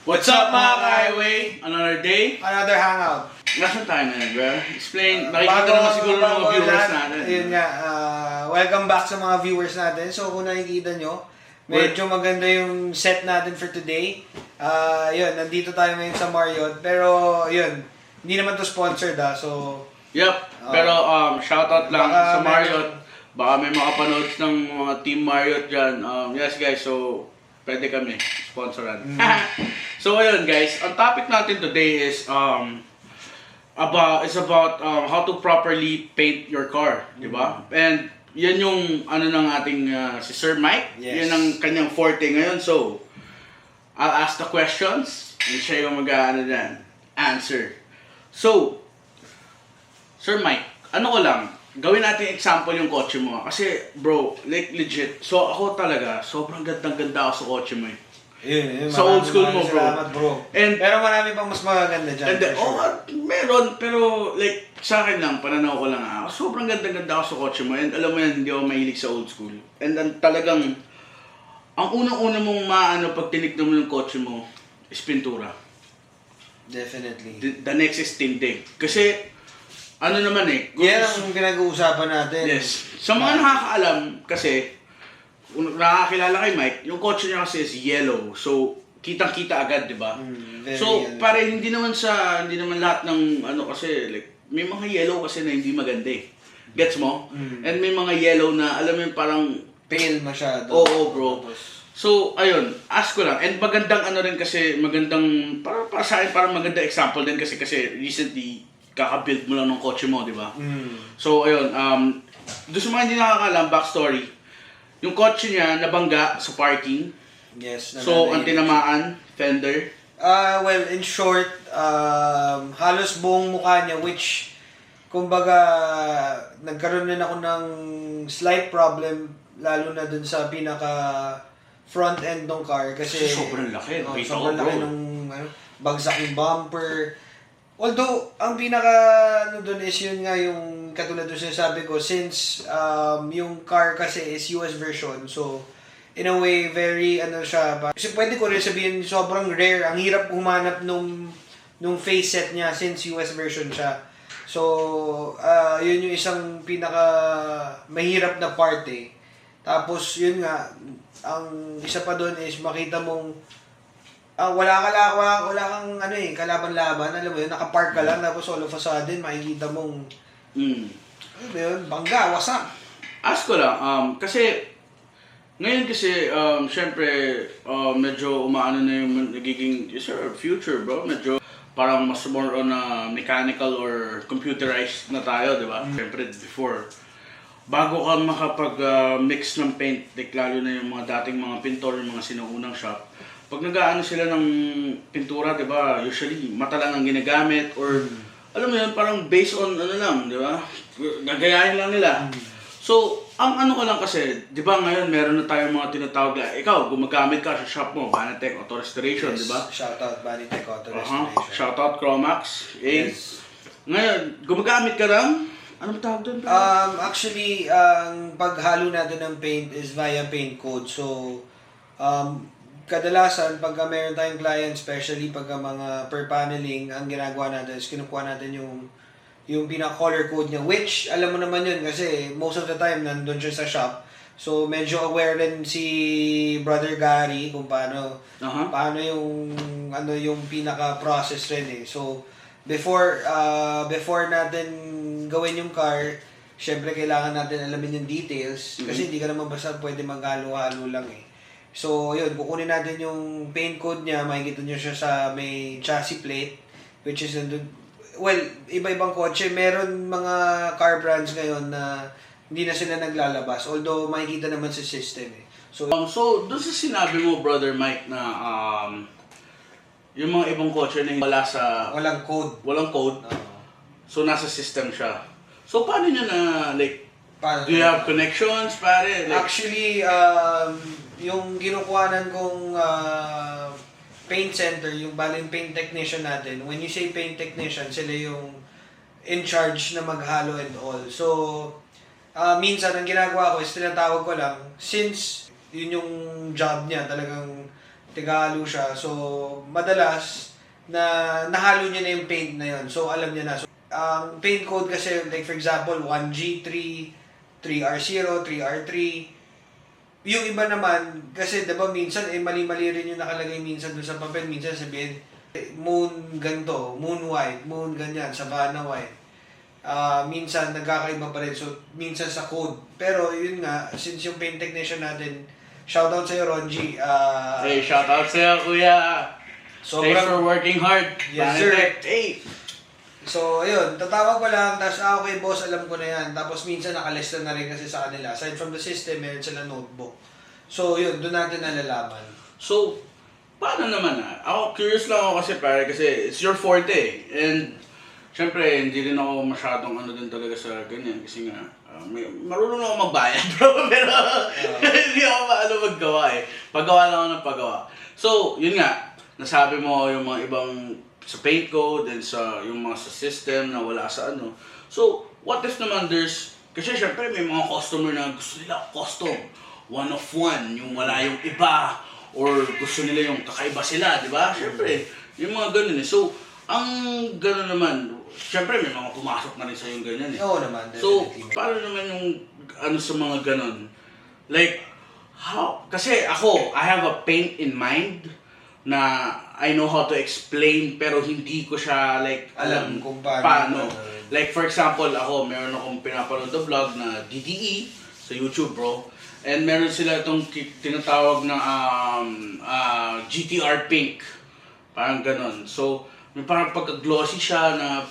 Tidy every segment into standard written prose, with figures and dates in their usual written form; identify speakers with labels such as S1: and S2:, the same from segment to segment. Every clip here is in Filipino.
S1: What's up mga ka-highway? Another day?
S2: Another hangout.
S1: Nasaan tayo na bro? Explain, nakikita naman siguro ng mga viewers natin.
S2: Yun nga, welcome back sa mga viewers natin. So kung nakikita nyo, medyo maganda yung set natin for today. Yun, nandito tayo ngayon sa Marriott. Pero yun, hindi naman to sponsored so...
S1: Yep, pero shoutout lang sa Marriott. Baka may makapanood ng mga Team Marriott dyan. Yes guys, so pwede kami sponsoran. So ayun guys, ang topic natin today is about how to properly paint your car, di ba? And yan yung ano ng ating si Sir Mike.
S2: Yes.
S1: Yan ang kanyang forte ngayon. So I'll ask the questions and siya yung answer. So Sir Mike, ano ko lang, gawin natin example yung kotse mo. Kasi bro, like legit, so ako talaga, sobrang gandang-ganda ako sa kotse mo eh.
S2: Yun,
S1: Sa old school mo bro.
S2: Salamat bro. Pero marami pang mas magaganda dyan.
S1: And meron, pero like sa akin lang, pananaw ko lang sobrang ganda-ganda ako sa kotse mo. And alam mo yan, hindi ako mahilig sa old school. And talagang, ang unang-una mong maano pag tinignan mo yung kotse mo, is pintura.
S2: Definitely.
S1: The next is tinting. Kasi, ano naman
S2: yan ang pinag-uusapan natin.
S1: Yes. Sa mga nakakaalam kasi, kung nakakilala kay Mike, yung kotse niya kasi is yellow. So, kitang-kita agad, di ba? So, pare, hindi naman lahat ng kasi, like, may mga yellow kasi na hindi maganda eh. Gets mo? And may mga yellow na, alam mo yung parang...
S2: pale masyado.
S1: Oo, bro. So, ayun, ask ko lang. And magandang rin kasi, para sa akin, parang maganda example din kasi recently, kaka-build mo lang ng kotse mo, di ba? So, ayun, doon sa mga hindi nakakalam, backstory, yung kotse niya nabangga sa parking.
S2: Yes.
S1: So, ang tinamaan, fender.
S2: Well, in short, halos buong mukha niya, which, kumbaga, nagkaroon din ako ng slight problem, lalo na dun sa pinaka front end ng car. Kasi
S1: sobrang laki.
S2: Sobrang laki ng bagsak yung bumper. Although, ang pinaka doon is yun nga yung katulad doon sinasabi ko, since yung car kasi is US version, so in a way, very siya, kasi pwede ko rin sabihin, sobrang rare, ang hirap humanap nung face set niya since US version siya. So, yun yung isang pinaka mahirap na part eh. Tapos, yun nga, ang isa pa doon is makita mong wala kang kalaban-laban, alam mo yun, nakapark ka lang, tapos all of a sudden, makikita mong, ano ba yun, bangga, wasak.
S1: Ask ko lang, kasi, ngayon kasi, syempre, medyo umaano na yung nagiging, future bro, medyo, parang mas more on mechanical or computerized na tayo, di ba? Syempre, before, bago ka makapag-mix ng paint, like, lalo na yung mga dating mga pintor, yung mga sinuunang shop, pag nag-aano sila ng pintura, 'di ba? Usually mata lang ang ginagamit or alam mo 'yun, parang based on lang, 'di ba? Gagayahin lang nila. So, ang ko lang kasi, 'di ba ngayon meron na tayong mga tinatawag na ikaw gumagamit ka sa shop mo, Banatec Auto Restoration,
S2: yes,
S1: 'di ba?
S2: Shoutout Banatec Auto Restoration.
S1: Shoutout Chromax.
S2: Yes.
S1: Ngayon, gumagamit ka lang. Ano ba tawag doon?
S2: Actually, ang paghalo natin ng paint is via paint code. So, kadalasan, pagka meron tayong client, especially pagka mga per paneling, ang ginagawa natin is kinukuha natin yung pinaka-color code niya, which, alam mo naman yun, kasi most of the time, nandun siya sa shop. So, medyo aware din si Brother Gary kung paano yung pinaka-process rin eh. So, before natin gawin yung car, syempre kailangan natin alamin yung details, kasi hindi ka naman basta pwede maghalo-halo lang eh. So, yun, kukunin natin yung paint code niya, makikita nyo siya sa may chassis plate, which is well, iba-ibang kotse. Meron mga car brands ngayon na hindi na sila naglalabas, although makikita naman sa system eh. So,
S1: doon sa sinabi mo, Brother Mike, na yung mga ibang kotse na
S2: walang code.
S1: Walang code. So, nasa system siya. So, paano nyo na, like, do you have connections, pare? Like,
S2: actually, yung kinukuhanan kong paint center, yung baling paint technician natin, when you say paint technician, sila yung in charge na maghalo and all. So, minsan, ang ginagawa ko is tinatawag ko lang, since yun yung job niya, talagang tigahalo siya. So, madalas, nahalo niya na yung paint na yun. So, alam niya na. So, ang paint code kasi, like for example, 1G3, 3R0, 3R3. Yung iba naman, kasi diba minsan, mali-mali rin yung nakalagay minsan doon sa papel. Minsan sabihin, moon ganto, moon white, moon ganyan, Savannah white. Minsan nagkakaiba pa rin. So, minsan sa code. Pero yun nga, since yung paint technician natin, shoutout sa'yo, Ronji.
S1: Hey, shoutout sa'yo, kuya. Thanks for working hard.
S2: Yes, sir.
S1: Hey.
S2: So, ayun, tatawag ko lang, tapos, okay, boss, alam ko na yan. Tapos, minsan nakalista na rin kasi sa kanila. Aside from the system, meron sila notebook. So, yun, doon natin nalalaman.
S1: So, paano naman Ako, curious lang ako kasi it's your forte. And, syempre, hindi rin ako masyadong din talaga sa ganyan. Kasi nga, marunong ako magbayad, bro. Pero, hindi ako maggawa Paggawa lang ako ng paggawa. So, yun nga, nasabi mo yung mga ibang sa paint code and sa yung mga sa system na wala sa So, what if naman kasi syempre may mga customer na gusto nila custom, one of one, yung wala yung iba, or gusto nila yung kakaiba sila, di ba? Syempre, yung mga ganun So, ang ganun naman, syempre may mga pumasok na rin sa yung ganyan
S2: Oo naman,
S1: So,
S2: definitely.
S1: paano naman yung sa mga ganun? Like, kasi ako, I have a paint in mind na I know how to explain pero hindi ko siya like
S2: Alam kung paano.
S1: Like for example, meron akong pinapanood na vlog na DDE sa YouTube, bro. And meron sila itong tinatawag na GTR Pink. Parang ganon. So, may parang pagka-glossy siya na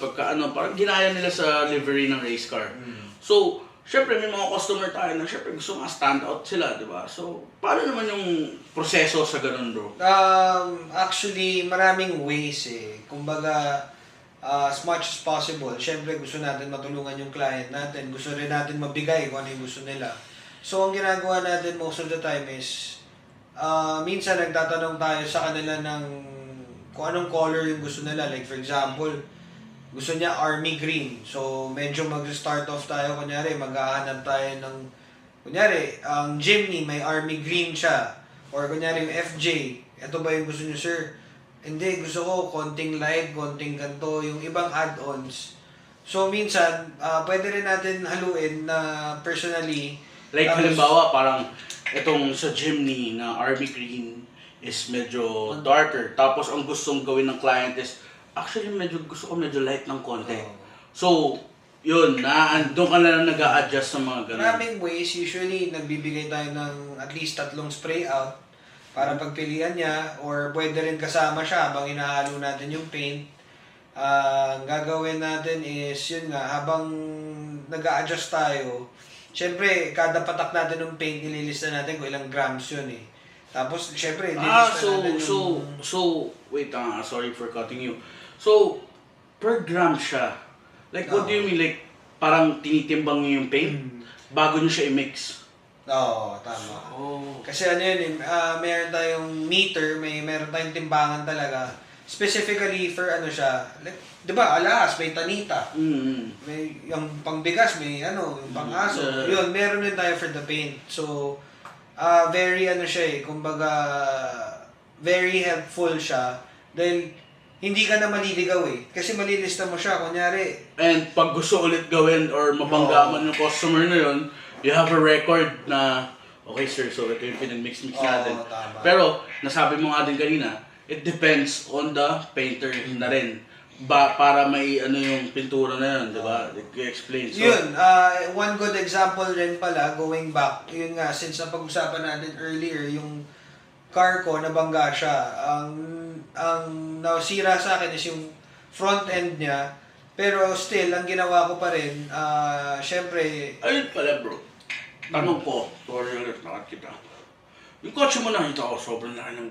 S1: parang ginaya nila sa livery ng race car. So, syempre may mga customer tayo na syempre gusto nga stand out sila, di ba? So, paano naman yung proseso sa ganun, bro?
S2: Actually, maraming ways Kumbaga, as much as possible, syempre gusto natin matulungan yung client natin. Gusto rin natin mabigay kung ano yung gusto nila. So, ang ginagawa natin most of the time is, minsan nagtatanong tayo sa kanila ng kung anong color yung gusto nila. Like for example, gusto niya army green. So, medyo mag-start off tayo. Kunyari, maghahanap tayo ng kunyari, ang Jimny, may army green siya. Or kunyari, yung FJ. Ito ba yung gusto niyo, sir? Hindi, gusto ko konting light, konting ganito, yung ibang add-ons. So, minsan, pwede rin natin haluin na personally.
S1: Like, halimbawa, parang itong sa Jimny na army green is medyo darker. Tapos, ang gustong gawin ng client is, actually, gusto ko medyo light ng konti. So, yun, doon ka na nag-a-adjust sa mga ganun.
S2: Maraming ways, usually, nagbibigay tayo ng at least 3 spray out para pagpilian niya, or pwede rin kasama siya habang inahalo natin yung paint. Ang gagawin natin is, yun nga, habang nag-a-adjust tayo, syempre, kada patak natin ng paint, nililista natin kung ilang grams yun Tapos, syempre, nililista natin yung...
S1: So, wait, sorry for cutting you. So, per gram siya. Like, what do you mean? Like, parang tinitimbang niyo yung paint bago niyo siya i-mix?
S2: Oo, tama. Kasi meron tayong meter, meron tayong timbangan talaga. Specifically for siya, like, di ba, alahas, may tanita. May, yung pangbigas, may yung pang-aso. Yun, meron din tayo for the paint. So, very siya kumbaga, very helpful siya. Dahil, hindi ka na maliligaw Kasi malilista mo siya, kunyari.
S1: And pag gusto ulit gawin or mabangga man yung customer na yun, you have a record na, okay sir, so ito yung pinag-mix-mix natin.
S2: Tama.
S1: Pero, nasabi mo nga din kanina, it depends on the painter na rin. Para may yung pintura na yun, di ba? I-explain. So,
S2: yun, one good example rin pala, going back, yun nga, since napag-usapan natin earlier, yung car ko, nabangga siya. Ang nasira sa akin is yung front end niya. Pero still, ang ginawa ko pa rin, syempre...
S1: Ayun pala bro. Tanong ko, sorry ulit nakakita. Yung kotse mo nakita ko, sobrang laki ng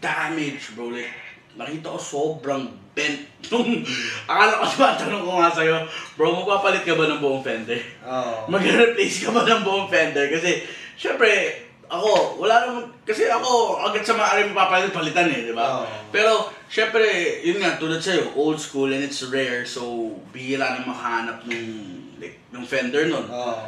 S1: damage bro. Like, nakita ko sobrang bent. Akala ko diba, tanong ko nga sa'yo, bro, magpapalit ka ba ng buong fender?
S2: Oo.
S1: Mag-replace ka ba ng buong fender? Kasi, syempre, ako, wala naman, kasi ako, agad sa maaari palitan di ba?
S2: Oh.
S1: Pero, syempre, yun nga, tulad sa'yo, old school and it's rare, so, bihira na makahanap ng fender nun.
S2: Oh.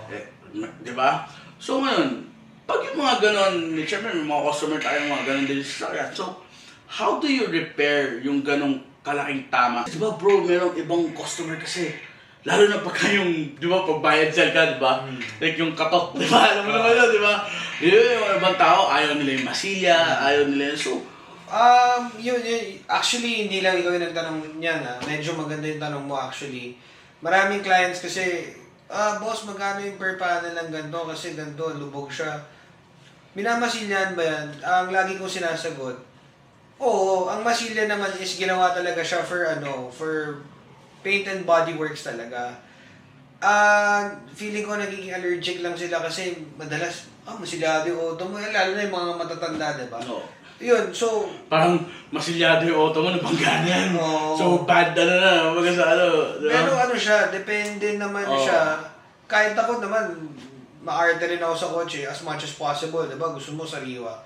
S1: Di ba? So, ngayon, pag yung mga ganon, siyempre may mga customer tayo mga ganon din sa sasakyan. So, how do you repair yung ganong kalaking tama? Di ba bro, merong ibang customer kasi, lalo na pagka yung, di ba, pagbayad sell ka, di ba? Like yung katok, di ba? Alam mo naman yun, di ba? Yung ibang tao, ayaw nila yung masilya, ayaw nila yung so.
S2: Yun. Actually, hindi lang ikaw yung nagtanong niyan, ha. Medyo maganda yung tanong mo, actually. Maraming clients kasi, boss, magkano yung per panel ng ganito? Kasi ganito, lubog siya. Minamasilyan ba yan? Ang lagi kong sinasagot, oo, ang masilya naman is ginawa talaga siya for paint and body works talaga. Feeling ko nagiging allergic lang sila kasi madalas, masilyado yung auto mo, lalo na yung mga matatanda, diba?
S1: No.
S2: Yun, so,
S1: Parang masilyado yung auto mo, nabanggaan yan.
S2: Oo.
S1: So bad na, mga sa ano. Diba?
S2: pero ano siya, depende naman siya. Kahit ako naman, maarte rin ako sa kotse as much as possible, diba? Gusto mo sariwa.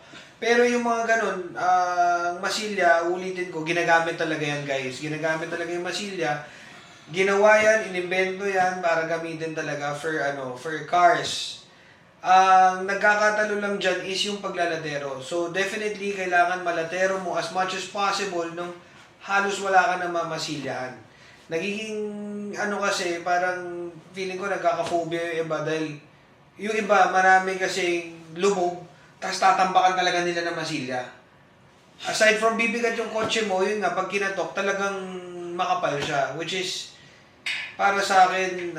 S2: Pero yung mga ganun, masilya, ulitin ko, ginagamit talaga yan guys. Ginagamit talaga yung masilya. Ginawa yan, inimbento yan para gamitin talaga for cars. Ang nagkakatalo lang dyan is yung paglalatero. So definitely, kailangan malatero mo as much as possible nung halos wala ka na mamasilyahan. Nagiging kasi, parang feeling ko nagkaka-phobia yung iba dahil yung iba, marami kasi lubog, tapos tatambakan talaga nila ng masilya. Aside from bibigat yung kotse mo, yun nga, pag kinatok, talagang makapal siya. Which is, para sa akin,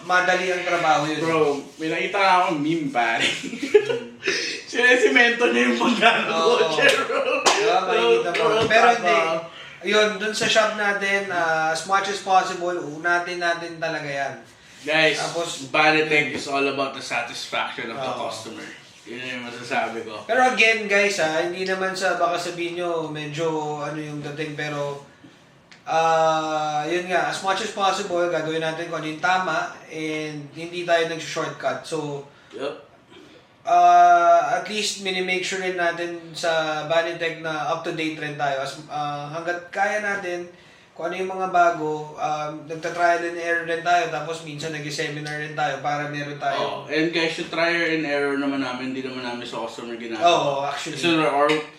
S2: madali ang trabaho yun.
S1: Bro, may nakita nga akong meme pare. Sinesemento niya yung pagkano kotse, bro.
S2: Diba, makikita mo. Pero hindi, yun, dun sa shop natin, as much as possible, unatin natin talaga yan.
S1: Guys,
S2: Tapos,
S1: Banitech is all about the satisfaction of the customer. Yun yung masasabi ko.
S2: Pero again guys hindi naman baka sabihin nyo medyo yung dating pero yun nga, as much as possible gagawin natin kung ano yung tama and hindi tayo nag-shortcut. So,
S1: Yup.
S2: at least minimake sure rin natin sa Banitech na up to date rin tayo. Hanggat kaya natin, kung ano yung mga bago, nagta-trial and error rin tayo, tapos minsan nag-seminar rin tayo para meron tayo.
S1: And guys, yung trial and error naman namin, hindi naman namin sa customer ginagawa.
S2: Oo, actually.
S1: So,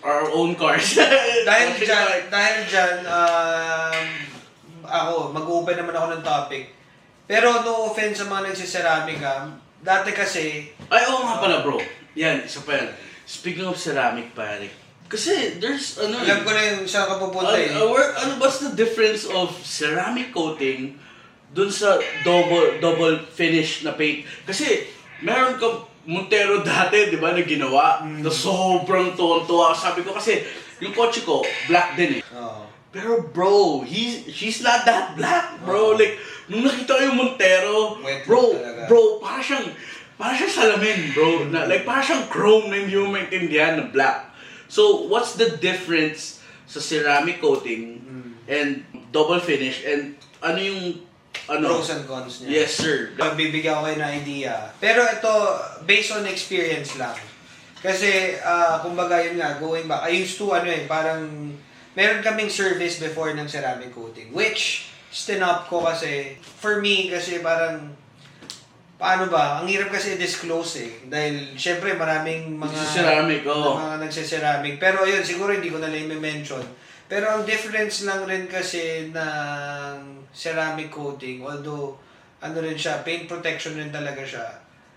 S1: our own cars.
S2: dahil dyan, ako, mag-open naman ako ng topic. Pero no offense sa mga nagsiceramic dati kasi...
S1: Ay, oo nga pala bro. Yan, isa pa yan. Speaking of ceramic, pare. Kasi there's
S2: Alam ko na yung saan ka pupunta
S1: what's the difference of ceramic coating dun sa double finish na paint? Kasi meron ka Montero dati, di ba, na ginawa na sobrang tuwa. Sabi ko kasi, yung kotse ko, black din eh.
S2: Oo.
S1: Pero bro, she's not that black, bro. Like, nung nakita ko yung Montero,
S2: Wet
S1: bro,
S2: look talaga.
S1: para siyang salamin, bro. Like, para siyang chrome na hindi mo maintindihan na black. So, what's the difference sa ceramic coating and double finish and ano yung
S2: Pros and cons niya.
S1: Yes, sir.
S2: Magbibigyan ko kayo ng idea. Pero ito, based on experience lang. Kasi, kumbaga yun nga, going back, I used to, parang, meron kaming service before ng ceramic coating. Which, stinop ko kasi, for me, kasi parang, paano ba? Ang hirap kasi i-disclose Dahil, syempre, maraming mga...
S1: Ceramic,
S2: mga nagsiceramic. Pero, ayun, siguro hindi ko na lang i-mention. Pero, ang difference lang rin kasi ng ceramic coating, although, rin siya, paint protection rin talaga siya.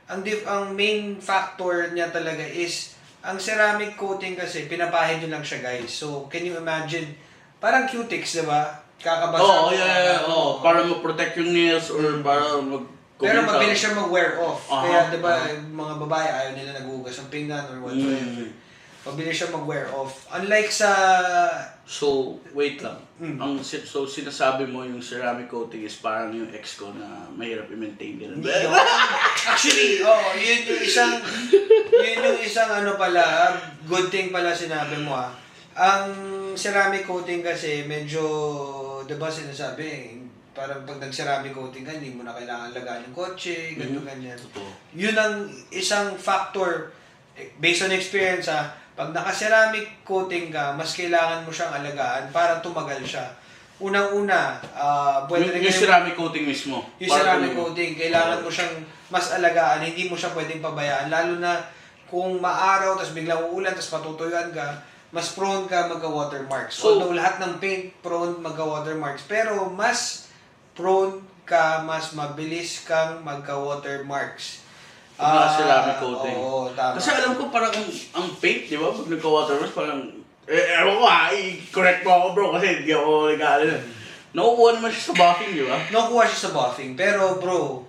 S2: Ang main factor niya talaga is, ang ceramic coating kasi, pinapahid nyo lang siya, guys. So, can you imagine, parang cutics, diba? Kakabasa.
S1: Para ma-protect yung nails or para
S2: Pero mabilis siya mag-wear off. Kaya, di ba, mga babae, ayaw nila nagugas ng pinggan or whatsoever. Mabilis siya mag-wear off. Unlike sa...
S1: So, wait lang. So, sinasabi mo yung ceramic coating is parang yung ex ko na mahirap i-maintain din.
S2: Actually, yun yung isang good thing pala sinabi mo Ang ceramic coating kasi medyo, di ba sinasabi, parang pag nag-ceramic coating ka, hindi mo na kailangan lagaan yung kotse, ganyan. Yun ang isang factor, based on experience pag naka-ceramic coating ka, mas kailangan mo siyang alagaan para tumagal siya. unang-una, pwede rin
S1: Yung
S2: kayo-
S1: ceramic coating mismo.
S2: yung
S1: Para
S2: ceramic
S1: ano,
S2: coating, kailangan mo siyang mas alagaan, hindi mo siya pwedeng pabayaan. Lalo na kung maaraw, tapos biglang uulan, tapos matutuyuan ka, mas prone ka magka-watermarks.
S1: So-
S2: Although lahat ng paint prone magka-watermarks, pero mas prone ka, mas mabilis kang magka-watermarks.
S1: Mga ceramic coating.
S2: Oo, tama.
S1: Kasi alam ko parang ang paint, di ba? Pag nagka-watermarks, parang, ewan ko i-correct mo ako bro, kasi hindi ako nag-aalala. Nakukuha naman siya sa buffing, di ba?
S2: Nakukuha siya sa buffing. Pero bro,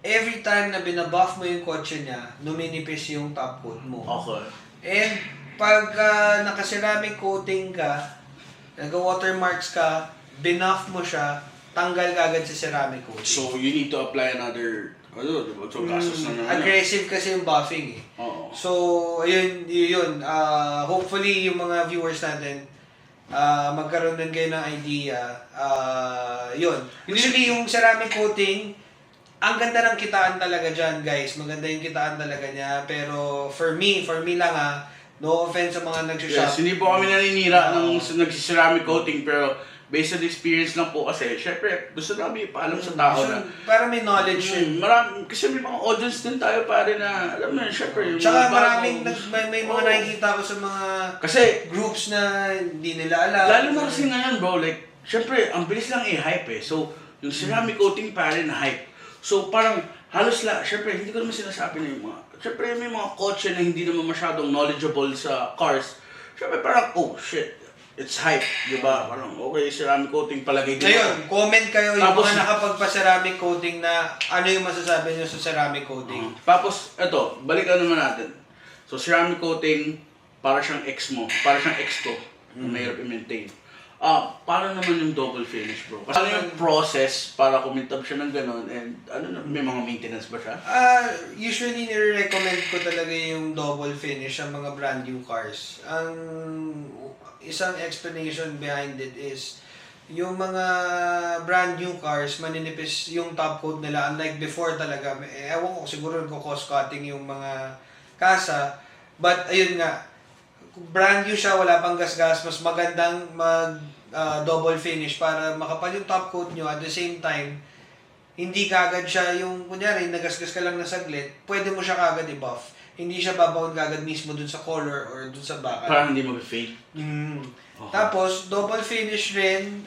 S2: every time na binabuff mo yung kotse niya, numinipis yung top coat mo.
S1: Okay.
S2: And pag naka-ceramic coating ka, nag-watermarks ka, binuff mo siya, tanggal ka agad sa ceramic coating.
S1: So, you need to apply another, ano, di ba? So, gastos na naman.
S2: Aggressive kasi yung buffing eh.
S1: Oo.
S2: So, ayun, yun. Hopefully, yung mga viewers natin, magkaroon din kayo ng idea. Yun. Usually, yung ceramic coating, ang ganda ng kitaan talaga dyan, guys. Maganda yung kitaan talaga niya. Pero, for me lang no offense sa mga nag-shop.
S1: Yes, hindi po kami naninira ng nagsiceramic coating, pero based on experience lang po kasi, syempre, gusto namin ipaalam sa tao na,
S2: Para may knowledge yun.
S1: marami, kasi may mga audience din tayo pare na, alam mo yun, syempre, yung
S2: Tsaka
S1: mga
S2: maraming,
S1: bagong-
S2: may mga
S1: Oo.
S2: nakikita ko sa mga
S1: Kasi,
S2: groups na hindi nila alam.
S1: lalo na kasi ngayon bro, like, syempre, ang bilis lang i-hype eh. So, yung ceramic coating pare na hype. So, parang, halos syempre, hindi ko naman sinasabi na yung mga, syempre, may mga kotse na hindi naman masyadong knowledgeable sa cars. Syempre, parang, oh, shit, it's hype, di ba? Parang, okay, ceramic coating, palagay din.
S2: Ngayon, comment kayo yung
S1: Tapos-
S2: mga nakapagpa-ceramic coating na ano yung masasabi nyo sa ceramic coating.
S1: Tapos, eto, balikan naman natin. So, ceramic coating, para siyang X mo, para siyang X ko, na mahirap i-maintain. Paano naman yung double finish, bro? Kasi ano yung process para kumintab siya ng ganun, and ano na, may mga maintenance ba siya?
S2: Usually, nire-recommend ko talaga yung double finish sa mga brand new cars. Ang isang explanation behind it is, yung mga brand new cars, maninipis yung top coat nila. Unlike before talaga, ewan ko, siguro nagko-cost cutting yung mga kasa. But, ayun nga, brand new siya, wala pang gas-gas, mas magandang double finish para makapal yung top coat nyo. At the same time, hindi kagad siya yung, kunyari, nagasgas ka lang na saglit, pwede mo siya kagad i-buff. Hindi siya babaon kagad mismo dun sa color or dun sa bakal.
S1: Parang hindi mag-fade. Okay.
S2: Tapos, double finish rin,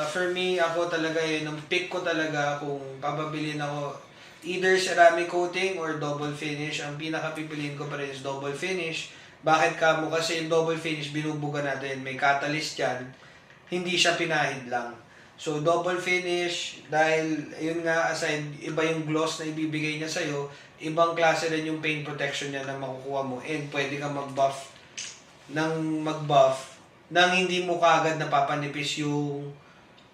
S2: for me, ako talaga yun, ang pick ko talaga kung papabilin ako, either ceramic coating or double finish. Ang pinaka-pipiliin ko pa rin is double finish. Bakit kamo? Kasi yung double finish, binubuga natin, may catalyst yan, hindi siya pinahid lang. So, double finish, dahil, yun nga, aside, iba yung gloss na ibibigay niya sa'yo, ibang klase rin yung paint protection niya na makukuha mo, and pwede kang mag-buff nang hindi mo kagad napapanipis yung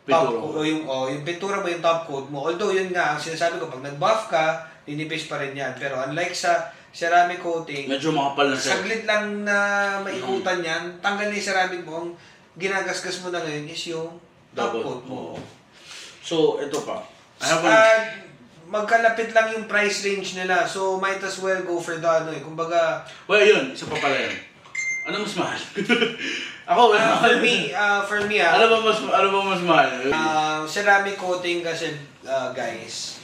S2: top
S1: Pintura.
S2: coat, o yung pintura mo, yung top coat mo. Although, yun nga, ang sinasabi ko, pag nag-buff ka, ninipis pa rin yan. Pero unlike sa ceramic coating,
S1: Medyo makapal na siya.
S2: saglit lang na maikutan yan, tanggal na yung ceramic mo, ang ginagasgas mo na ngayon is yung top
S1: Double.
S2: coat mo.
S1: Oo. So, ito pa. I have one.
S2: Magkalapit lang yung price range nila, so might as well go for the kumbaga,
S1: Well, yun. Isa pa pala yun. Ano mas mahal? Ako,
S2: for me,
S1: ano ba mas mahal?
S2: ceramic coating kasi, guys,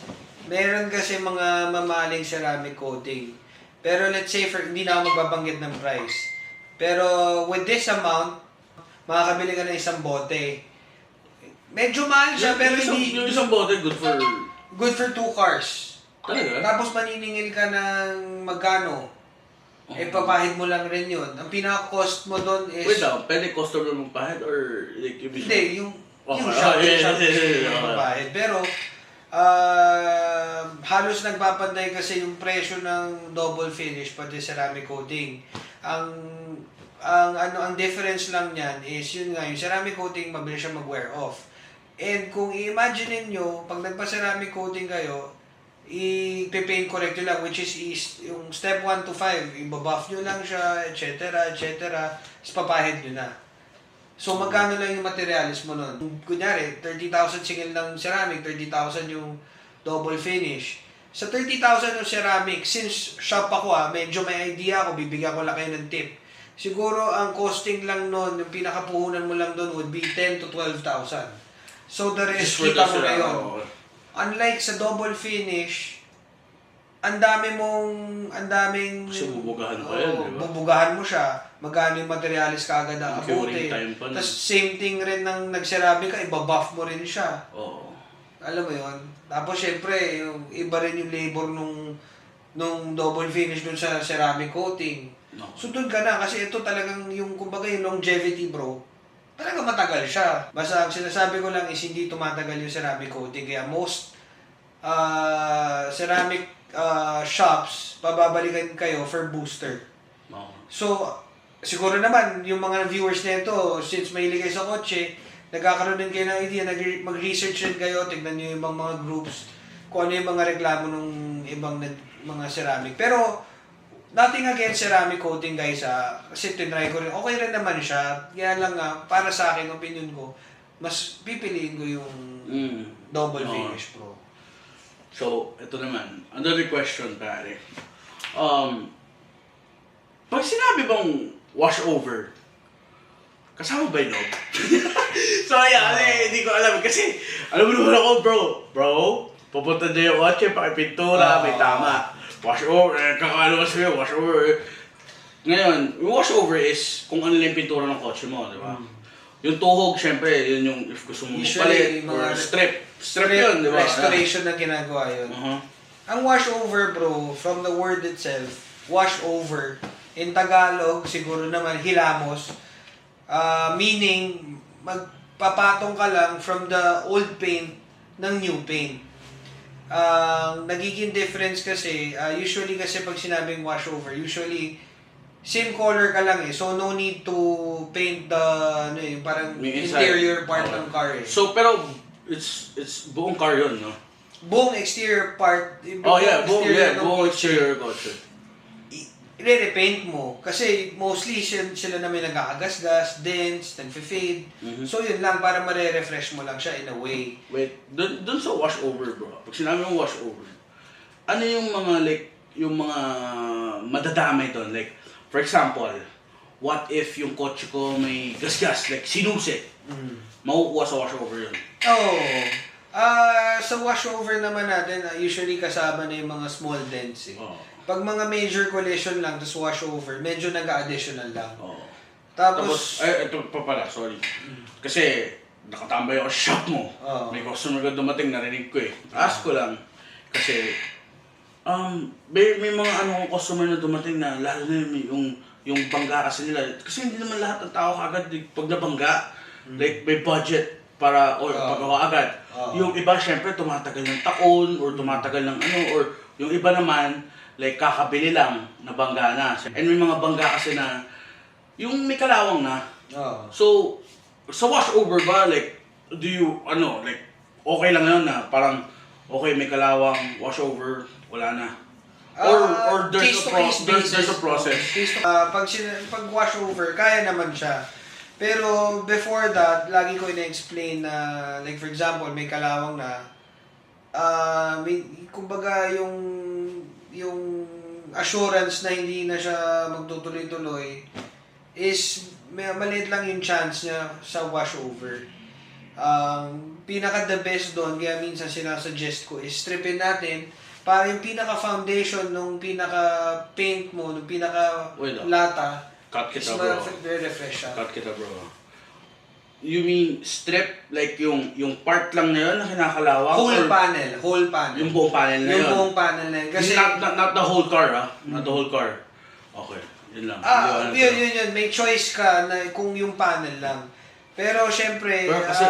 S2: meron kasi mga mamahaling ceramic coating. Pero let's say, hindi na ako magbabanggit ng price. Pero with this amount, makakabili ka ng isang bote. Medyo mahal siya, pero hindi
S1: Yung isang bote, good for...
S2: good for 2 cars.
S1: Talaga?
S2: Tapos maniningil ka ng magkano. Papahid mo lang rin yun. Ang pinaka-cost mo doon is...
S1: Wait lang, pwede customer magpahid or like yung
S2: Hindi, yung
S1: Okay.
S2: shop,
S1: Yeah,
S2: yung
S1: yeah.
S2: magpapahid. Pero, halos nagpapantay kasi yung presyo ng double finish pati ceramic coating. Ang difference lang niyan is yun nga, yung ceramic coating mabilis siya mag-wear off. And kung i-imagine niyo pag nagpa-ceramic coating kayo, i-paint correct nyo lang, which is yung step 1 to 5, i-buff nyo lang siya, etc. Tapos papahid nyo na. So, magkano lang yung materialis mo nun? Kunyari, 30,000 singil ng ceramic, 30,000 yung double finish. Sa 30,000 ng ceramic, since shop ako medyo may idea ako, bibigyan ko lang kayo ng tip. siguro ang costing lang nun, yung pinakapuhunan mo lang doon would be 10 to 12,000. So the rest,
S1: Just for
S2: kita
S1: the
S2: mo na yun.
S1: oo.
S2: Unlike sa double finish, ang daming
S1: Kasi bubugahan pa yan, di ba?
S2: bubugahan mo siya, magkano yung materialis kaagad na
S1: Yung curing
S2: abutin.
S1: time pa nun.
S2: Tapos same thing rin ng nagserabi ka, ibabuff mo rin siya.
S1: Oo.
S2: Alam mo yun? Tapos syempre, yung iba rin yung labor nung double finish dun sa ceramic coating.
S1: No.
S2: So dun ka na, kasi ito talagang yung, kumbaga yung longevity bro, talaga matagal siya. Basta ang sinasabi ko lang is hindi tumatagal yung ceramic coating. Kaya most ceramic shops, pababalikan kayo for booster.
S1: No.
S2: So, siguro naman, yung mga viewers nito, since mahilig kayo sa kotse, nagkakaroon din kayo ng idea, mag-research rin kayo, tignan nyo yung ibang mga groups, kung ano yung mga reklamo ng ibang mga ceramic. Pero, nothing against ceramic coating guys kasi tinry ko rin, okay rin naman siya. Kaya lang para sa akin, opinion ko, mas pipiliin ko yung double finish bro.
S1: So, ito naman. Another question, pare. Pag sinabi bang wash over, kasama ba yung loob? So, yeah, hindi ko alam. Kasi, alam mo naman ako, bro, pupunta na yung kotse, pakipintura, may tama. Wash over, kakalo ka sa'yo, wash over. Ngayon, yung wash over is kung ano lang yung pintura ng kotse mo, di ba? Yung tuhog, syempre, yun yung if gusto mo
S2: Usually,
S1: palit, or strip yun, di ba?
S2: Restoration na ginagawa yun. Ang wash over bro, from the word itself, wash over, in Tagalog, siguro naman, hilamos, meaning, magpapatong ka lang from the old paint ng new paint. Nagiging difference kasi, usually kasi pag sinabing wash over, usually, same color ka lang so no need to paint the, parang interior part ng car
S1: So, pero, it's buong car yun, no?
S2: Buong exterior part,
S1: buong exterior kotse.
S2: i-repaint mo. Kasi mostly sila na may nagkakagasgas, dents, nagfe-fade. So yun lang, para mare-refresh mo lang siya in a way.
S1: Wait, dun sa wash over, bro. Pag sinabi mo wash over, ano yung mga madadamay doon? Like, for example, what if yung kotse ko may gasgas, like sinusit? Makukuha sa wash over yun.
S2: Sa washover naman natin, usually kasama na yung mga small dents Pag mga major collision lang, tapos washover, medyo nag-additional lang. Tapos,
S1: ito pa pala, sorry. Kasi, nakatambay ako sa shop mo. May customer ka dumating, narinig ko Ask ko lang. Kasi, may mga customer na dumating na, lalo na yung bangga kasi nila. Kasi hindi naman lahat ng tao kagad pag nabangga. Like, may budget para paggawa agad. Yung iba, syempre, tumatagal ng taon or tumatagal ng or yung iba naman, like, kakabili lang na bangga na. And may mga bangga kasi na, yung may kalawang na. So, sa washover ba, like, do you, like, okay lang yun na parang, okay, may kalawang, washover, wala na. Or there's a process.
S2: Pag washover, kaya naman siya. Pero before that, lagi ko ina-explain na, like for example, may kalawang na, kumbaga yung assurance na hindi na siya magtutuloy-tuloy is maliit lang yung chance niya sa washover. Pinaka the best doon, kaya minsan sinasuggest ko is stripin natin para yung pinaka foundation nung pinaka paint mo, nung pinaka lata,
S1: cut kita, bro.
S2: Very fresh siya.
S1: Cut kita, bro. You mean strip, like yung part lang na yun na kinakalawang?
S2: Whole panel.
S1: Yung buong panel na yun?
S2: Yung buong panel na yun. Kasi,
S1: not the whole car, Not the whole car. Okay, yun lang.
S2: Yun. May choice ka na kung yung panel lang. Pero syempre...
S1: Pero kasi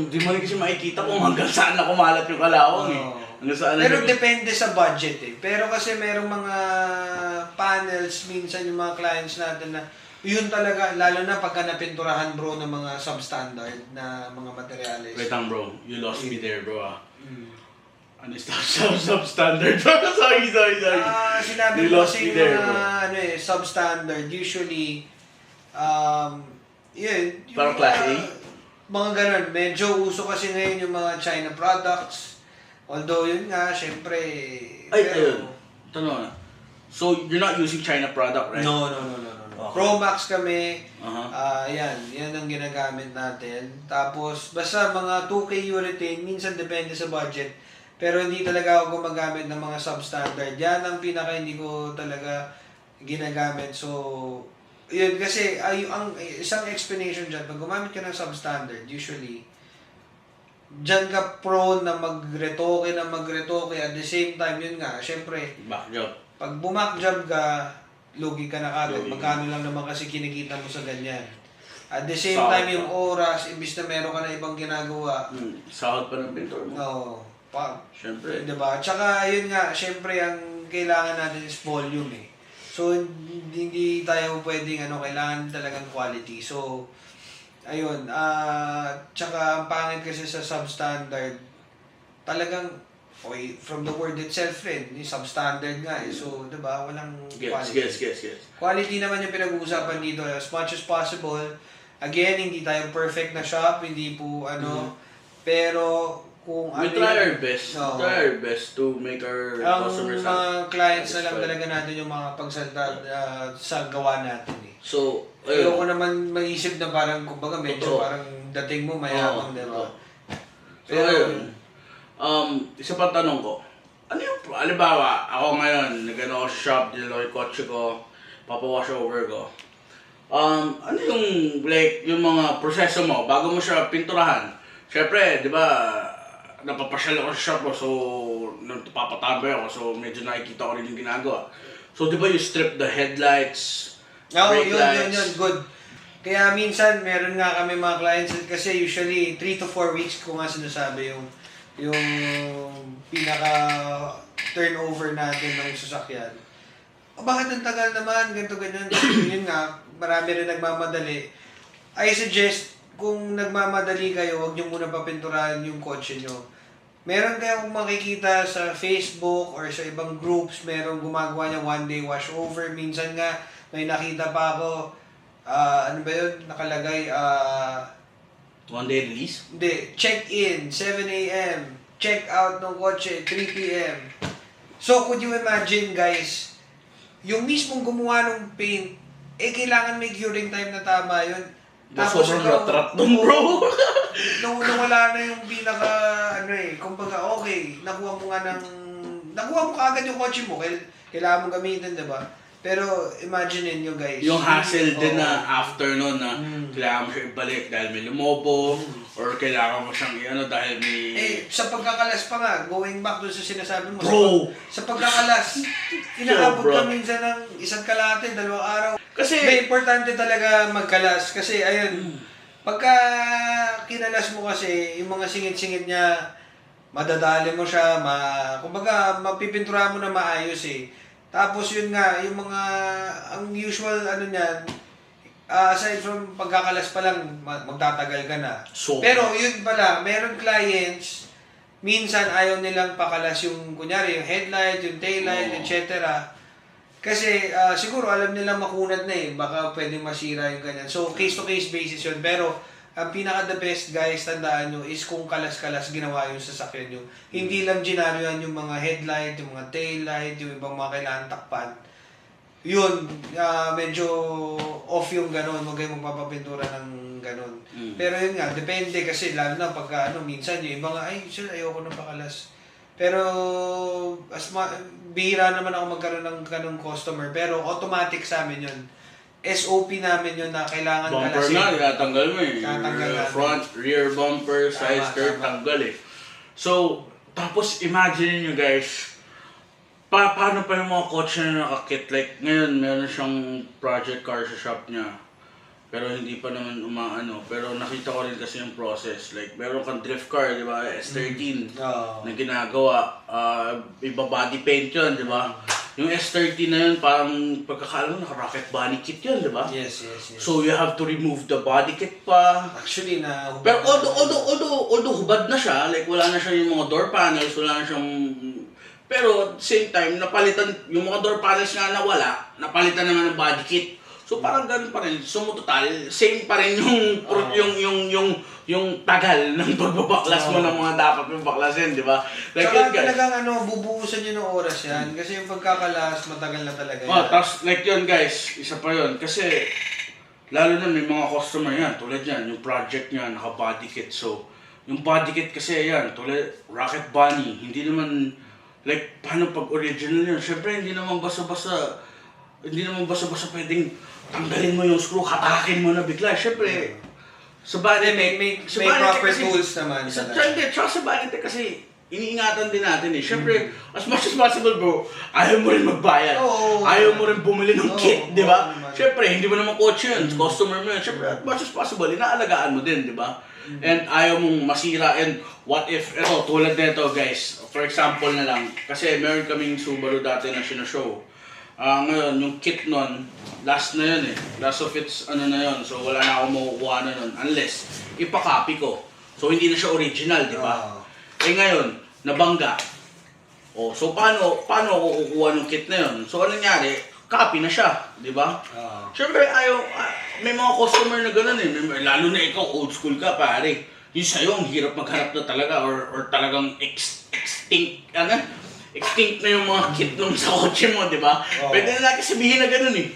S1: di mo rin kasi makikita kung hanggang saan na kumalat yung kalawang Hanggang saan
S2: pero depende sa budget Pero kasi merong mga panels, minsan yung mga clients natin na yun talaga, lalo na pagka napinturahan bro ng mga substandard na mga materials.
S1: Wait lang bro, you lost me there bro Ano is substandard? sorry.
S2: Sinabi ko kasi yung mga substandard, usually, yun.
S1: Parang class A?
S2: Mga ganun. Medyo uso kasi ngayon yung mga China products. Although yun nga, syempre.
S1: Ayun. Tanong na. So, you're not using China product, right?
S2: No.
S1: Okay.
S2: Pro Max kami.
S1: Aha.
S2: Yan ang ginagamit natin. Tapos, basta mga 2K urethane, minsan depende sa budget. Pero hindi talaga ako gumagamit ng mga substandard. Yan ang pinaka hindi ko talaga ginagamit. So, yun kasi, ang isang explanation dyan, pag gumamit ka ng substandard, usually, dyan ka prone na magretoke at the same time, yun nga, syempre,
S1: Back job.
S2: pag bumak job ka, lugi ka na kagad.
S1: Lugi.
S2: Magkano lang naman kasi kinikita mo sa ganyan. At the same
S1: Sahod
S2: time,
S1: pa.
S2: yung oras, imbis na meron ka na ibang ginagawa,
S1: Sahod pa ng pintor mo.
S2: no,
S1: Siyempre.
S2: diba? Tsaka yun nga, syempre, ang kailangan natin is volume eh. So, hindi tayo pwedeng, kailangan talagang quality. So, ayun, tsaka ang pangit kasi sa substandard, talagang, okay, from the word itself rin, yung substandard nga eh. So, diba, walang quality.
S1: Gets.
S2: Quality naman yung pinag-uusapan dito as much as possible. Again, hindi tayo perfect na shop, hindi po pero kung
S1: We try our best.
S2: No.
S1: Try our best to make our
S2: ang
S1: customers
S2: mga clients na lang
S1: satisfied.
S2: talaga natin yung mga pagsalta sa gawa natin eh.
S1: So,
S2: Ayoko naman maisip na parang, kumbaga, medyo
S1: Totoo.
S2: parang dating mo mayabang, diba?
S1: So, ayun. Isa pa tanong ko. Ano yung, halimbawa, ako ngayon, nag-ano ako sa shop, dinalo yung kotse ko, papawash over ko. Ano yung, like, yung mga proseso mo, bago mo siya pinturahan? Siyempre, di ba, napapasyal ako sa shop ko, so, papatambay ako, so medyo nakikita ko rin yung ginagawa. So, di ba you strip the headlights, brake lights?
S2: Good. Kaya minsan, meron nga kami mga clients, kasi usually, 3 to 4 weeks ko nga sinasabi yung pinaka turnover natin ng sasakyan. Bakit ang tagal naman, ganito ganyan. Yun nga, marami rin nagmamadali. I suggest, kung nagmamadali kayo, huwag nyo muna papinturahan yung kotse nyo. Meron kayong makikita sa Facebook or sa ibang groups, meron gumagawa niya one day wash over. Minsan nga, may nakita pa ako, ano ba yun, nakalagay,
S1: One day release?
S2: hindi, check-in, 7 a.m. Check-out ng kotse, 3 p.m. So, could you imagine, guys, yung mismong gumawa ng paint, kailangan may curing time na tama yun.
S1: Sobrang rat-rat dun, bro.
S2: Nung wala na yung pinaka, kumbaga, okay, nakuha mo kaagad yung kotse mo, kailangan mong gamitin, diba? Pero, imagine nyo, guys.
S1: Yung hassle din na
S2: Oo.
S1: after nun na kailangan mo siya ibalik dahil may lumobo or kailangan mo siyang dahil may...
S2: Sa pagkakalas pa nga, going back doon sa sinasabi mo,
S1: Bro!
S2: sa pagkakalas, inaabot
S1: Sobra.
S2: ka minsan ng isang kalahati, 2 araw.
S1: Kasi...
S2: May importante talaga magkalas kasi ayun, pagka kinalas mo kasi, yung mga singit-singit niya, madadali mo siya, kumbaga mapipintura mo na maayos eh. Tapos yun nga, yung mga, ang usual niyan, aside from pagkakalas pa lang, magtatagal ka na.
S1: So,
S2: Pero yun pala, meron clients, minsan ayaw nilang pakalas yung, kunyari, yung headlight, yung taillight, etc. Kasi siguro alam nilang makunat na eh, baka pwedeng masira yung ganyan. So, case-to-case basis yun. Pero, ang pinaka-the best guys, tandaan nyo, is kung kalas-kalas ginawa yung sasakyan nyo. Hindi lang ginaryohan yung mga headlight, yung mga taillight, yung ibang mga kailangan takpan. Yun, medyo off yung ganon, huwag kayong magpapapintura ng ganon. Pero yun nga, depende kasi, lalo na pagka minsan yung iba nga, sir, ayoko ng pakalas. Pero, bihira naman ako magkaroon ng ganong customer, pero automatic sa amin yun. SOP namin yun na kailangan
S1: bumper
S2: kalasin.
S1: na, tinatanggal mo eh.
S2: Tatanggal natin.
S1: Front, rear bumper, side skirt, tanggal eh. So, tapos imagine nyo guys, paano pa yung mga kotse na nakakit? Like, ngayon, meron siyang project car sa shop niya. Pero hindi pa naman umaano. Pero nakita ko rin kasi yung process. Like, meron kang drift car, di ba? S13
S2: Oo.
S1: na ginagawa. Iba body paint yun, di ba? Yung S13 na yun, parang pagkakaalam mo, naka-rocket body kit yun, di ba?
S2: Yes.
S1: So, you have to remove the body kit pa.
S2: Actually,
S1: Pero although hubad na siya, like wala na siya yung mga door panels, wala na siyang... Pero at the same time, napalitan, yung mga door panels nga nawala, napalitan naman ng body kit. So parang ganun pa rin. So total, same pa rin yung yung tagal ng pagbabaklas mo ng mga dapat mong baklasin, di ba? Like
S2: Saka
S1: yun, guys.
S2: talagang bubuhusan nyo ng oras yan. Kasi yung pagkakalas, matagal na talaga yan.
S1: Tapos like yun guys, isa pa yun. Kasi lalo na may mga customer yan, tulad yan, yung project niya, naka-body kit. So, yung body kit kasi yan, tulad Rocket Bunny, hindi naman, like, paano pag original yun? Siyempre, hindi naman basta-basta pwedeng tanggalin mo yung screw, hatakin mo na bigla. Siyempre, sa body
S2: May
S1: sa body
S2: proper
S1: kasi,
S2: tools naman.
S1: tsaka sa body kasi, iniingatan din natin eh. Siyempre, as much as possible bro, ayaw mo rin magbayad. Ayaw mo rin bumili ng kit, di ba? Siyempre, hindi mo naman coach yun, customer mo yun. Siyempre, as much as possible, inaalagaan mo din, di ba? And ayaw mong masira. And what if, tulad nito guys, for example na lang, kasi meron kaming Subaru dati na sinashow. Ngayon, yung kit nun, last na yun eh. Last of its na yun. So, wala na akong makukuha na nun. Unless, ipakopy ko. So, hindi na siya original, di ba? Ngayon, nabangga. So paano ako kukuha ng kit na yun? So anong nangyari? Copy na siya, di ba? Siyempre, may mga customer na gano'n eh. Lalo na ikaw, old school ka, pare. Yung sa'yo, ang hirap maghanap na talaga or talagang extinct na yung mga kit nung sa kotse mo, di ba? Pwede na natin sabihin na gano'n eh.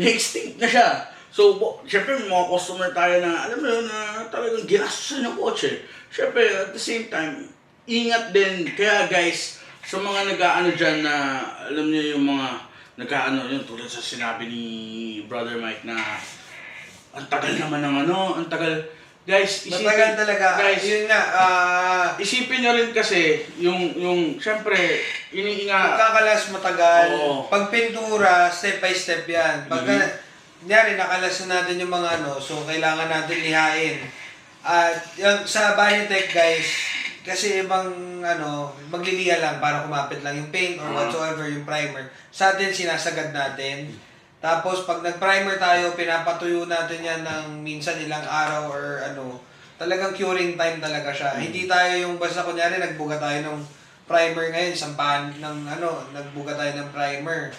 S1: Extinct na siya. So, siyempre, may mga customer tayo na, alam mo yun, na talagang ginastos ng kotse. Siyempre, at the same time, ingat din. Kaya guys, sa mga nag-aano dyan na, alam niyo yung mga nag-aano yun, tulad sa sinabi ni Brother Mike na, ang tagal naman ng ang tagal. Guys, isipin,
S2: matagal talaga.
S1: Guys,
S2: yun nga,
S1: isipin nyo rin kasi, yung siyempre,
S2: pagkakalas matagal.
S1: Oo.
S2: Pag pintura, step by step yan. Pagka, kunyari, nakalas na natin yung mga so kailangan natin lihain. At yung sa Banitech guys, kasi ibang magliliha lang para kumapit lang yung paint or whatsoever yung primer. Sa atin sinasagad natin. Tapos pag nag-primer tayo, pinapatuyo natin yan ng minsan ilang araw or talagang curing time talaga siya. Hindi tayo yung basta kunyari nagbuga tayo ng primer ngayon, sampahan ng nagbuga tayo ng primer.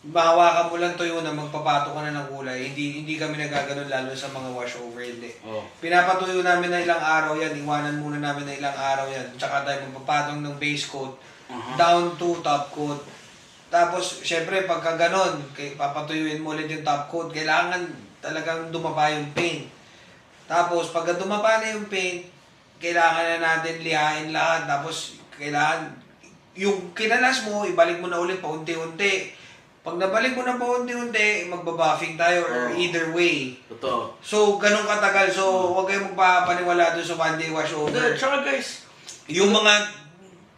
S2: Mahawakan mo lang tuyo na magpapato ka na ng kulay. Hindi kami nagaganon lalo sa mga washover, hindi. Pinapatuyo namin na ilang araw yan, iwanan muna namin na ilang araw yan. Tsaka tayo magpapatong ng base coat down to top coat. Tapos, syempre, pagka ganon, papatuyuin mo ulit yung top coat, kailangan talagang dumapa yung paint. Tapos, pagka dumapa na yung paint, kailangan na natin lihain lahat. Tapos, kailangan, yung kinalas mo, ibalik mo na ulit paunti-unti. Pag nabalik mo na paunti-unti, magbabuffing tayo or either way.
S1: Totoo.
S2: So, ganun katagal. So, huwag kayong magpapaniwala doon sa one day washover.
S1: Tsaka guys,
S2: Yung mga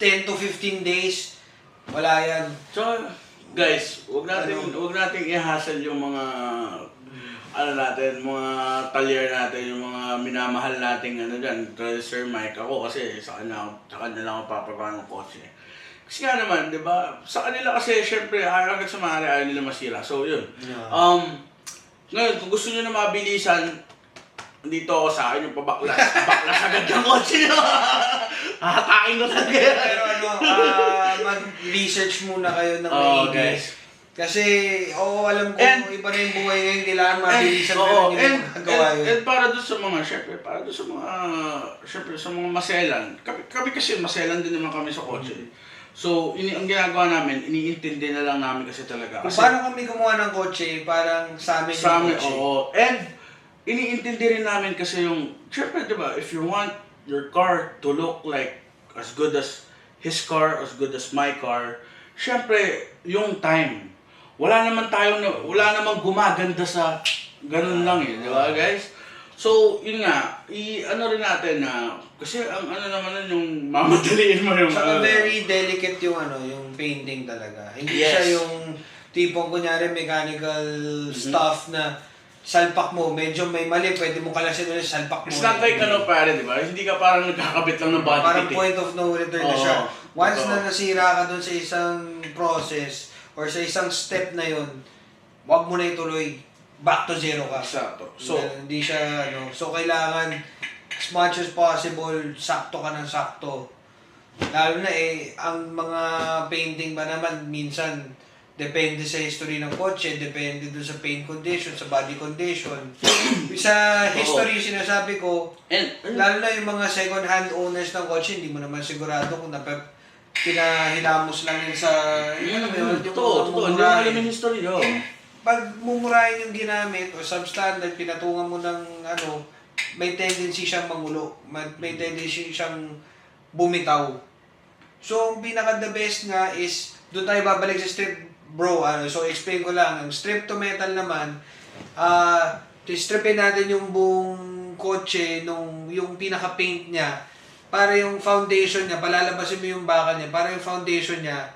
S2: 10 to 15 days, wala yan.
S1: So, guys, wag nating i-hassle yung mga mga talyer natin, yung mga minamahal nating diyan, Sir Mike. Ako kasi sa kanya lang ako papagawa ng kotse. Kasi nga naman, 'di ba? Sa kanila kasi syempre hanggang sa maaari ayaw nila masira. So, yun. Ngayon, kung gusto niyo na mabilisan, dito ako sa akin yung pabaklas. Baklas agad yung kotse nyo. Hahatakin ko talaga yan.
S2: Pero mag-research muna kayo ng maigi.
S1: Guys.
S2: Kasi, alam ko, iba na yung buhay ngayon, kailangan mabilisan na rin yung magagawa yun.
S1: And para doon sa mga, syempre, sa mga maselan. Kami kasi maselan din naman kami sa kotse. So, ang ginagawa namin, iniintindi na lang namin kasi talaga.
S2: Kung paano kami gumawa ng kotse, parang sa amin yung kotse.
S1: And, iniintindi rin namin kasi yung, syempre, di ba, if you want your car to look like as good as his car, as good as my car, syempre, yung time. Wala namang gumaganda sa ganun lang eh, di ba guys? So, yun nga, rin natin na, kasi ang naman yung mamadaliin mo yung
S2: Saka very delicate yung yung painting talaga. Hindi siya yung tipong kunyari mechanical stuff na salpak mo, medyo may mali, pwede mo kalasin ulit salpak mo.
S1: It's not like pare, di ba? Hindi ka parang nagkakabit lang ng body kit.
S2: Parang point of no return na siya. Once na nasira ka dun sa isang process or sa isang step na yun, wag mo na ituloy. Back to zero ka.
S1: Exacto. So,
S2: hindi siya, so kailangan as much as possible, sakto ka ng sakto. Lalo na ang mga painting ba naman, minsan, depende sa history ng kotse, depende dun sa paint condition, sa body condition. Sa history, sinasabi ko,
S1: And,
S2: lalo na yung mga second-hand owners ng kotse, hindi mo naman sigurado kung pinahilamos lang yun sa, alam mo yun,
S1: totoo, hindi mo alam yung history,
S2: pag mumurahin yung ginamit o substandard, pinatungan mo ng may tendency siyang mangulo, may tendency siyang bumitaw. So, ang pinaka-the best nga is, doon tayo babalik sa strip, bro. So, explain ko lang. Ang strip to metal naman, stripin natin yung buong kotse, yung pinaka-paint niya, para yung foundation niya, palalabasin mo yung baka niya, para yung foundation niya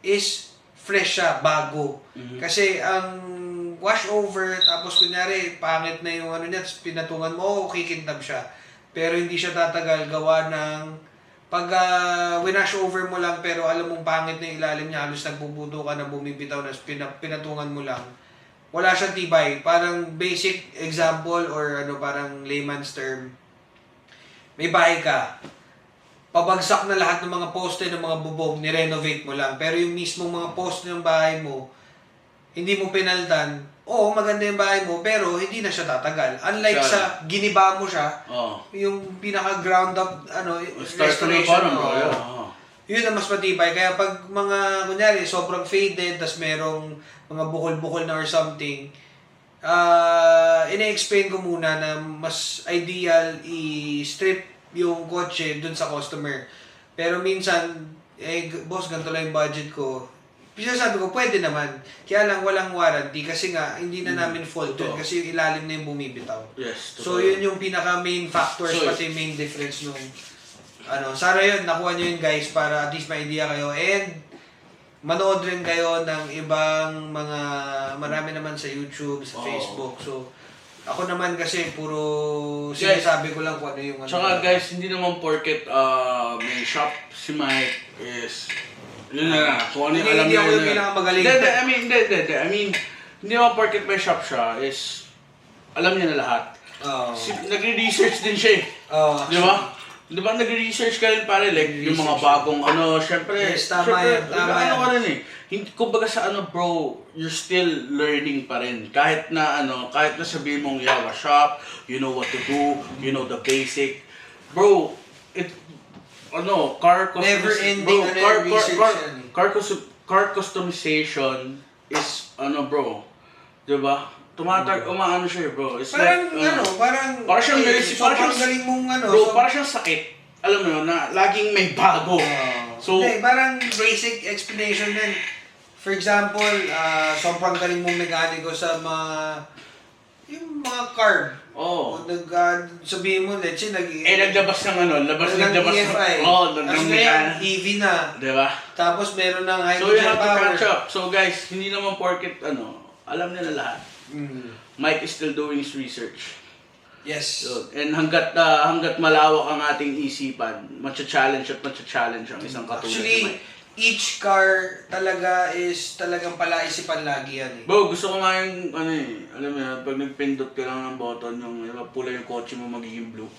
S2: is fresh siya, bago. Kasi ang wash over, tapos kunyari, pangit na yung niya, tapos pinatungan mo, kikintab siya. Pero hindi siya tatagal, gawa ng pag winash over mo lang pero alam mong pangit na yung ilalim niya, halos nagpuputo ka na bumibitaw na pinatungan mo lang, wala siyang tibay. Parang basic example or parang layman's term. May bahay ka, pabagsak na lahat ng mga poste ng mga bubog, ni-renovate mo lang. Pero yung mismong mga poste ng bahay mo, hindi mo pinaltan, oo, maganda yung bahay mo, pero hindi na siya tatagal. Unlike sa giniba mo siya, yung pinaka-ground up, restoration, yun ang mas matibay. Kaya pag mga, kunyari, sobrang faded, tas merong mga bukol-bukol na or something, ina-explain ko muna na mas ideal i-strip yung kotse dun sa customer. Pero minsan, boss, ganito lang yung budget ko. Sabi ko, pwede naman. Kaya lang walang warranty kasi nga, hindi na namin fault yun kasi yung ilalim na yung bumibitaw.
S1: Yes,
S2: so, yun yung pinaka-main factors, pati main difference nung sana yun, nakuha nyo yun guys para at least may idea kayo. And, manood rin kayo ng ibang mga, marami naman sa YouTube, sa Facebook. So, ako naman kasi puro sinasabi ko lang kung ano yung
S1: Tsaka guys, hindi naman porket may shop si Mike is yun na, kung ano yung alam
S2: Hindi ako yung
S1: na.
S2: pinakamagaling.
S1: I mean, hindi naman porket may shop siya is alam niya na lahat. Nagre-research din siya Di ba? Di ba nagre-research ka rin pare, like yung mga bagong syempre,
S2: yes, tama yan.
S1: ka rin kumbaga sa bro, you're still learning pa rin. Kahit na sabihin mong, yeah, a shop, you know what to do, you know the basic. Bro, car customization, car customization is bro, 'di ba? Umaano siya, bro. It's
S2: parang
S1: like parang siyang
S2: galing mong
S1: bro, parang siyang sakit. Alam mo yun, na laging may bago. So,
S2: parang basic explanation din. For example, sobrang galing mong mekaniko sa yung mga carb. Sabihin mo, let's say,
S1: naglabas ng
S2: EFI. Tapos ngayon, EV na.
S1: Diba?
S2: Tapos meron ng
S1: So, you
S2: hydrogen
S1: have to
S2: power.
S1: catch up. So, guys, hindi naman porket, alam niya na lahat. Mike is still doing his research.
S2: Yes.
S1: So, and hanggat malawak ang ating isipan, matcha-challenge ang isang katulad ni
S2: Actually,
S1: Mike.
S2: each car talaga is talagang palaisipan lagi yan.
S1: Bro, gusto ko nga yung, alam mo yan, pag nagpindot ka lang ng button, yung pula yung kotse mo magiging blue.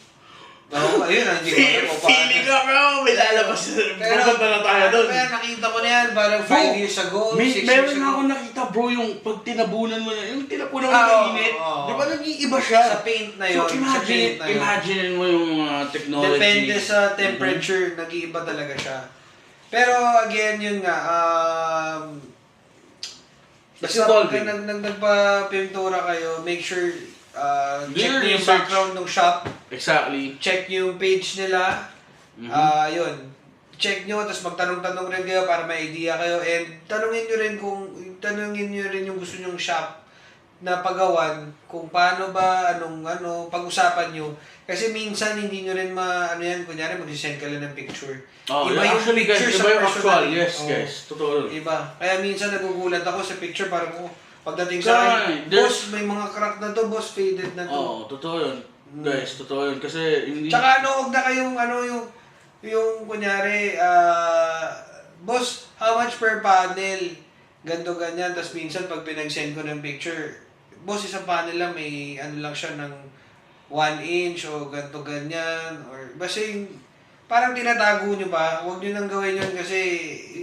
S2: Oo, ayun, hindi ko
S1: Feeling ka, bro, may lalabas. Pupunta na tayo doon.
S2: Pero nakita ko na yan, parang 5 years ago, 6 years ago.
S1: Meron na ako nakita, bro, yung pag tinabunan mo na, yung tinabunan mo na init, di ba nag-iiba siya?
S2: Sa paint na yun.
S1: So, imagine mo yung technology.
S2: Depende sa temperature, nag-iiba talaga siya. Pero again, yun nga, basta pag nagpa-pintura kayo, make sure check nyo yung background ng shop.
S1: Exactly.
S2: Check nyo yung page nila. Yun. Check nyo, tapos magtanong-tanong rin kayo para may idea kayo. And tanungin nyo rin yung gusto nyong shop na pagawan, kung paano ba, pag-usapan nyo. Kasi minsan hindi nyo rin yan, kunyari magsisend ka lang ng picture.
S1: Iba yung
S2: actually,
S1: picture sa personal. Yes, guys. Totoo.
S2: Iba. Kaya minsan nagugulat ako sa picture, parang pagdating sa akin, boss, may mga crack na to, boss, faded na to.
S1: Oo, totoo yun. Guys, totoo yun. Kasi hindi...
S2: Tsaka huwag na kayong, yung kunyari, boss, how much per panel? Ganto ganyan. Tapos minsan, pag pinag-send ko ng picture, boss, isang panel lang, may lang siya ng 1 inch o ganto ganyan. Or basta yung, parang tinatago nyo pa. Huwag nyo nang gawin yun kasi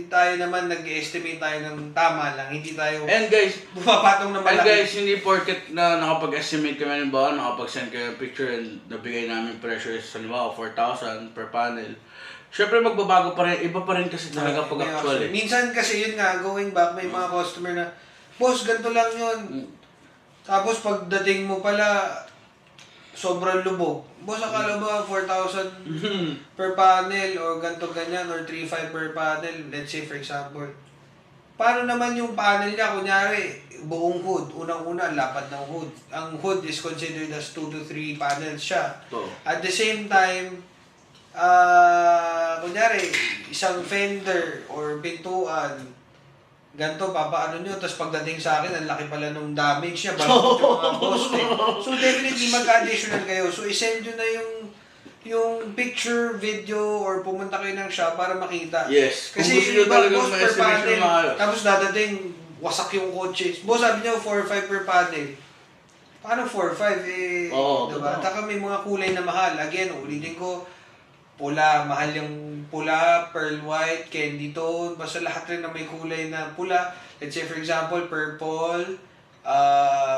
S2: tayo naman nag-estimate tayo ng tama lang. Hindi tayo
S1: And guys,
S2: bumapatong na
S1: and
S2: malaki.
S1: guys, hindi porket na nakapag-estimate kami ng baon, nakapag-send kayo ng picture and nabigay namin pressure sa halimbawa 4,000 per panel. Siyempre magbabago pa rin, iba pa rin kasi talaga pag actual eh.
S2: Minsan kasi yun nga, going back, may mga customer na, boss, ganito lang yun. Tapos pagdating mo pala, sobrang lubog. Boss, akala ba 4,000 per panel or ganito ganyan or 3,500 per panel, let's say for example. Paano naman yung panel niya? Kunyari, buong hood. Unang-una, lapad ng hood. Ang hood is considered as 2 to 3 panels siya. At the same time, kunyari, isang fender or pintuan, ganito, papaano nyo, tapos pagdating sa akin, ang laki pala nung damage niya, balot yung mga poste. So, definitely, mag-additional kayo. So, isend nyo na yung picture, video, or pumunta kayo ng shop para makita.
S1: Yes.
S2: Kasi
S1: Kung gusto nyo
S2: iba,
S1: talagang
S2: boss, per
S1: ma-estimate
S2: panel,
S1: yung maayos.
S2: tapos dadating, wasak yung kotse. Boss, sabi niya, 4-5 per panel. Paano 4-5?
S1: Oo,
S2: diba?
S1: totoo.
S2: Taka may mga kulay na mahal. Again, ulitin ko, pula, mahal yung pula, pearl white, candy tone, basta lahat rin na may kulay na pula. Let's say for example, purple,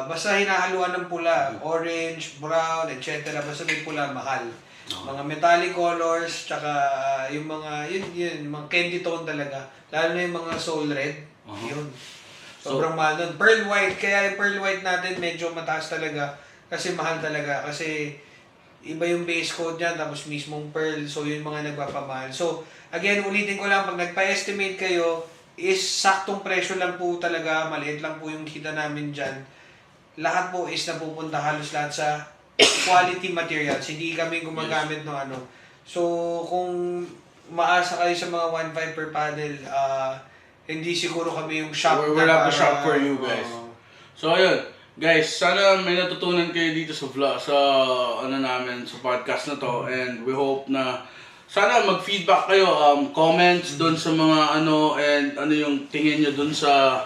S2: basta hinahaluan ng pula, orange, brown, etc. Basta may pula, mahal. Mga metallic colors, tsaka yung mga, yun, yung mga candy tone talaga. Lalo na yung mga soul red, yun. Sobrang mahal nun. Pearl white, kaya yung pearl white natin medyo mataas talaga kasi mahal talaga. Kasi iba yung base coat niya, tapos mismong pearl, so yun mga nagpapamahal. So, again, ulitin ko lang, pag nagpa-estimate kayo, is saktong presyo lang po talaga, maliit lang po yung kita namin dyan. Lahat po is napupunta halos lahat sa quality materials. Hindi kami gumagamit ng ano. So, kung maasa kayo sa mga 1.5 per panel, hindi siguro kami yung shop
S1: We're not the shop for you guys. So ayun, guys, sana may natutunan kayo dito sa vlog, sa ano namin, sa podcast na to, and we hope na sana mag-feedback kayo, comments doon sa mga ano, and ano yung tingin nyo doon sa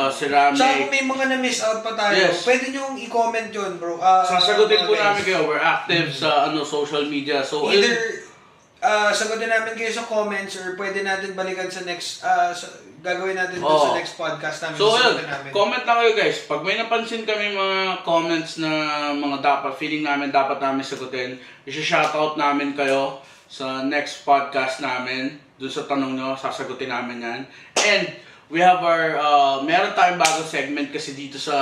S1: ceramic.
S2: Tsaka kung may mga na-miss out pa tayo,
S1: Yes.
S2: pwede nyo i-comment yun, bro.
S1: Sasagutin po
S2: guys.
S1: namin kayo. We're active sa ano social media. So
S2: Either sagutin namin kayo sa comments or pwede natin balikan sa next, gagawin natin dun sa next podcast namin.
S1: So,
S2: sagutin
S1: ayun, comment lang kayo guys. Pag may napansin kami mga comments na mga dapat, feeling namin dapat namin sagutin, i-shoutout namin kayo sa next podcast namin. Dun sa tanong nyo, sasagutin namin yan. And, we have our, meron tayong bagong segment kasi dito sa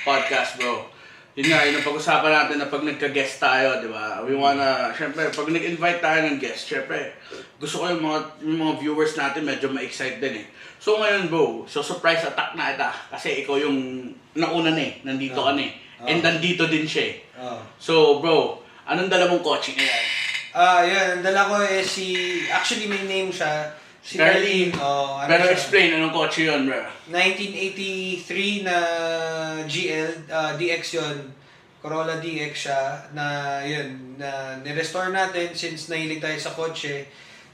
S1: podcast, bro. Yun nga, yun ang pag-usapan natin na pag nagka-guest tayo, di ba? We wanna, syempre, pag nag-invite tayo ng guest, syempre, gusto ko yung mga viewers natin medyo ma-excite din eh. So ngayon bro, so surprise attack na ita. Kasi ikaw yung nauna na eh, nandito ka na eh. And nandito din siya eh. So bro, anong dala mong kotse ngayon?
S2: Yan, ang dala ko eh actually may name siya. Si
S1: Darlene.
S2: Darlene.
S1: Pero explain, anong kotse yun bro?
S2: 1983 na GL, DX yun. Corolla DX siya na yun, na nirestore natin since nahilig tayo sa kotse.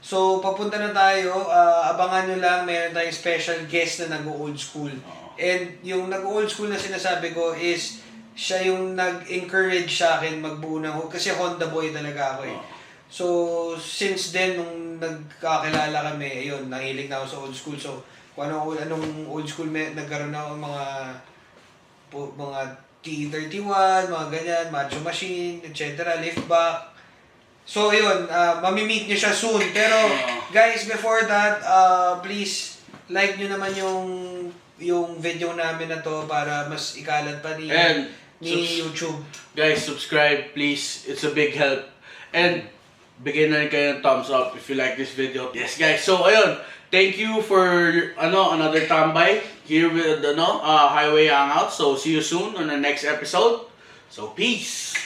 S2: So, papunta na tayo, abangan nyo lang, mayroon tayong special guest na nag-old school. And yung nag-old school na sinasabi ko is, siya yung nag-encourage sa akin magbuo ng, kasi Honda boy talaga ako eh. So, since then, nung nagkakilala kami, ayun, nahilig na ako sa old school. So, kung anong old school nagkaroon ako mga T31, mga ganyan, Macho Machine, etc., liftback. So, yun, mamimit nyo siya soon. Pero, guys, before that, please, like nyo naman yung video namin na to para mas ikalat pa ni YouTube.
S1: Guys, subscribe, please. It's a big help. And, bigyan na rin kayo ng thumbs up if you like this video. Yes, guys. So, ayun. Thank you for, another tambay here with, Highway Hangout. So, see you soon on the next episode. So, peace!